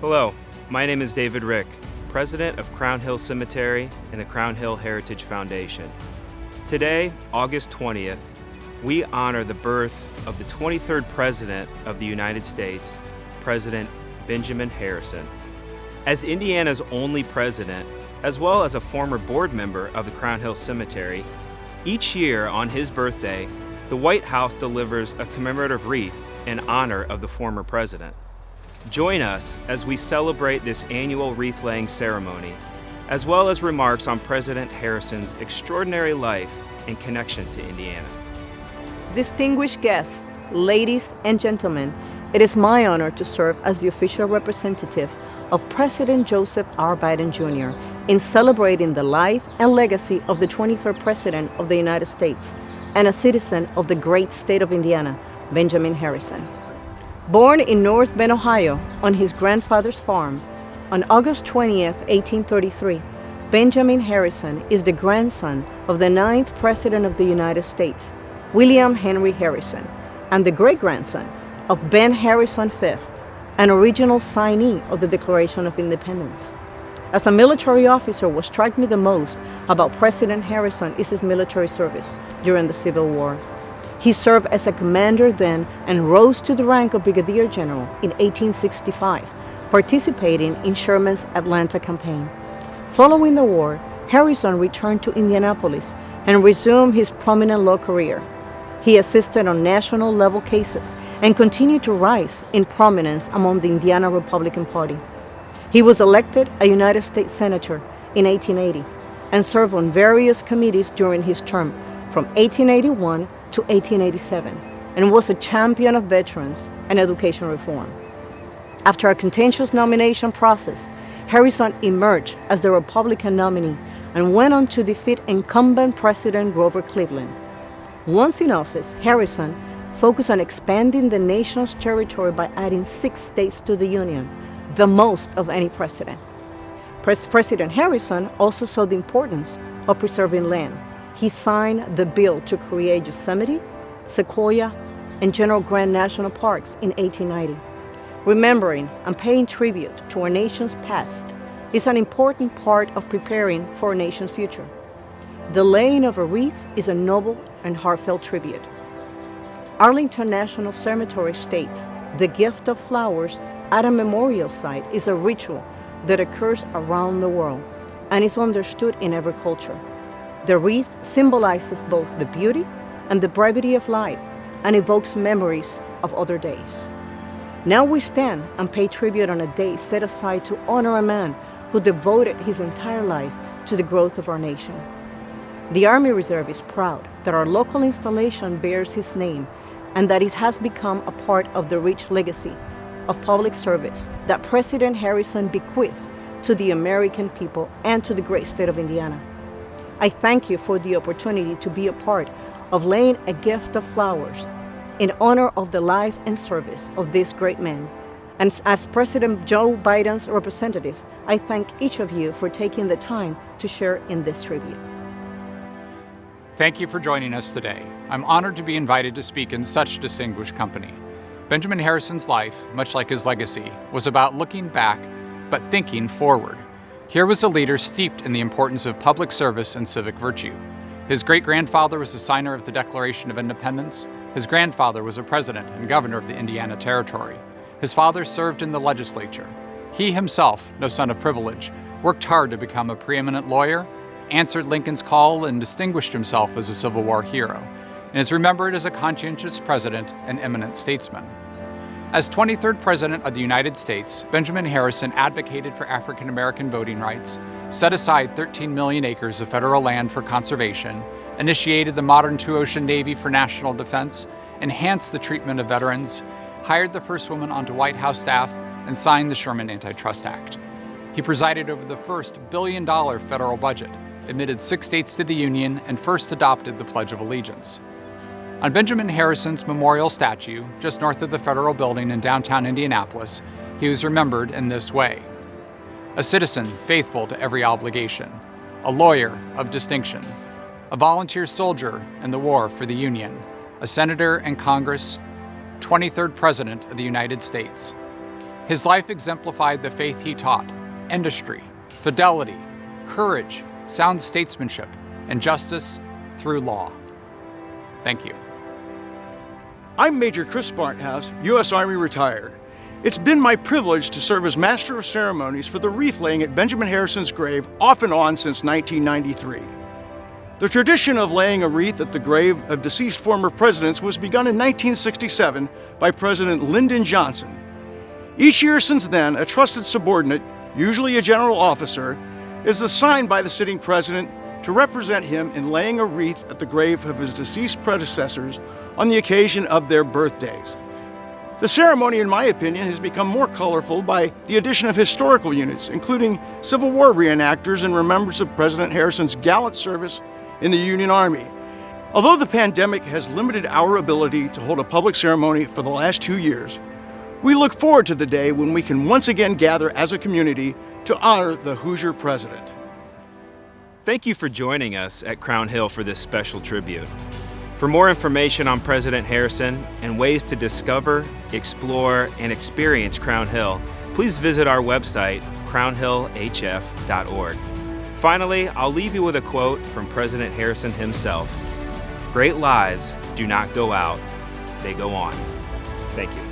Hello, my name is David Rieck, President of Crown Hill Cemetery and the Crown Hill Heritage Foundation. Today, August 20th, we honor the birth of the 23rd President of the United States, President Benjamin Harrison. As Indiana's only president, as well as a former board member of the Crown Hill Cemetery, each year on his birthday, the White House delivers a commemorative wreath in honor of the former president. Join us as we celebrate this annual wreath-laying ceremony, as well as remarks on President Harrison's extraordinary life and connection to Indiana. Distinguished guests, ladies and gentlemen, it is my honor to serve as the official representative of President Joseph R. Biden Jr. in celebrating the life and legacy of the 23rd President of the United States and a citizen of the great state of Indiana, Benjamin Harrison. Born in North Bend, Ohio, on his grandfather's farm, on August 20th, 1833, Benjamin Harrison is the grandson of the 9th President of the United States, William Henry Harrison, and the great-grandson of Ben Harrison V, an original signee of the Declaration of Independence. As a military officer, what struck me the most about President Harrison is his military service during the Civil War. He served as a commander then and rose to the rank of Brigadier General in 1865, participating in Sherman's Atlanta campaign. Following the war, Harrison returned to Indianapolis and resumed his prominent law career. He assisted on national-level cases and continued to rise in prominence among the Indiana Republican Party. He was elected a United States Senator in 1880 and served on various committees during his term from 1881 to 1887, and was a champion of veterans and education reform. After a contentious nomination process, Harrison emerged as the Republican nominee and went on to defeat incumbent President Grover Cleveland. Once in office, Harrison focused on expanding the nation's territory by adding 6 states to the Union, the most of any president. President Harrison also saw the importance of preserving land. He signed the bill to create Yosemite, Sequoia, and General Grant National Parks in 1890. Remembering and paying tribute to our nation's past is an important part of preparing for our nation's future. The laying of a wreath is a noble and heartfelt tribute. Arlington National Cemetery states, the gift of flowers at a memorial site is a ritual that occurs around the world and is understood in every culture. The wreath symbolizes both the beauty and the brevity of life and evokes memories of other days. Now we stand and pay tribute on a day set aside to honor a man who devoted his entire life to the growth of our nation. The Army Reserve is proud that our local installation bears his name and that it has become a part of the rich legacy of public service that President Harrison bequeathed to the American people and to the great state of Indiana. I thank you for the opportunity to be a part of laying a gift of flowers in honor of the life and service of this great man. And as President Joe Biden's representative, I thank each of you for taking the time to share in this tribute. Thank you for joining us today. I'm honored to be invited to speak in such distinguished company. Benjamin Harrison's life, much like his legacy, was about looking back, but thinking forward. Here was a leader steeped in the importance of public service and civic virtue. His great-grandfather was a signer of the Declaration of Independence. His grandfather was a president and governor of the Indiana Territory. His father served in the legislature. He himself, no son of privilege, worked hard to become a preeminent lawyer, answered Lincoln's call, and distinguished himself as a Civil War hero, and is remembered as a conscientious president and eminent statesman. As 23rd President of the United States, Benjamin Harrison advocated for African American voting rights, set aside 13 million acres of federal land for conservation, initiated the modern two-ocean Navy for national defense, enhanced the treatment of veterans, hired the first woman onto White House staff, and signed the Sherman Antitrust Act. He presided over the first billion-dollar federal budget, admitted 6 states to the Union, and first adopted the Pledge of Allegiance. On Benjamin Harrison's memorial statue, just north of the Federal Building in downtown Indianapolis, he was remembered in this way: a citizen faithful to every obligation, a lawyer of distinction, a volunteer soldier in the war for the Union, a senator in Congress, 23rd President of the United States. His life exemplified the faith he taught: industry, fidelity, courage, sound statesmanship, and justice through law. Thank you. I'm Major Chris Barnthouse, U.S. Army retired. It's been my privilege to serve as Master of Ceremonies for the wreath laying at Benjamin Harrison's grave off and on since 1993. The tradition of laying a wreath at the grave of deceased former presidents was begun in 1967 by President Lyndon Johnson. Each year since then, a trusted subordinate, usually a general officer, is assigned by the sitting president to represent him in laying a wreath at the grave of his deceased predecessors on the occasion of their birthdays. The ceremony, in my opinion, has become more colorful by the addition of historical units, including Civil War reenactors in remembrance of President Harrison's gallant service in the Union Army. Although the pandemic has limited our ability to hold a public ceremony for the last 2 years, we look forward to the day when we can once again gather as a community to honor the Hoosier president. Thank you for joining us at Crown Hill for this special tribute. For more information on President Harrison and ways to discover, explore, and experience Crown Hill, please visit our website, crownhillhf.org. Finally, I'll leave you with a quote from President Harrison himself: "Great lives do not go out, they go on." Thank you.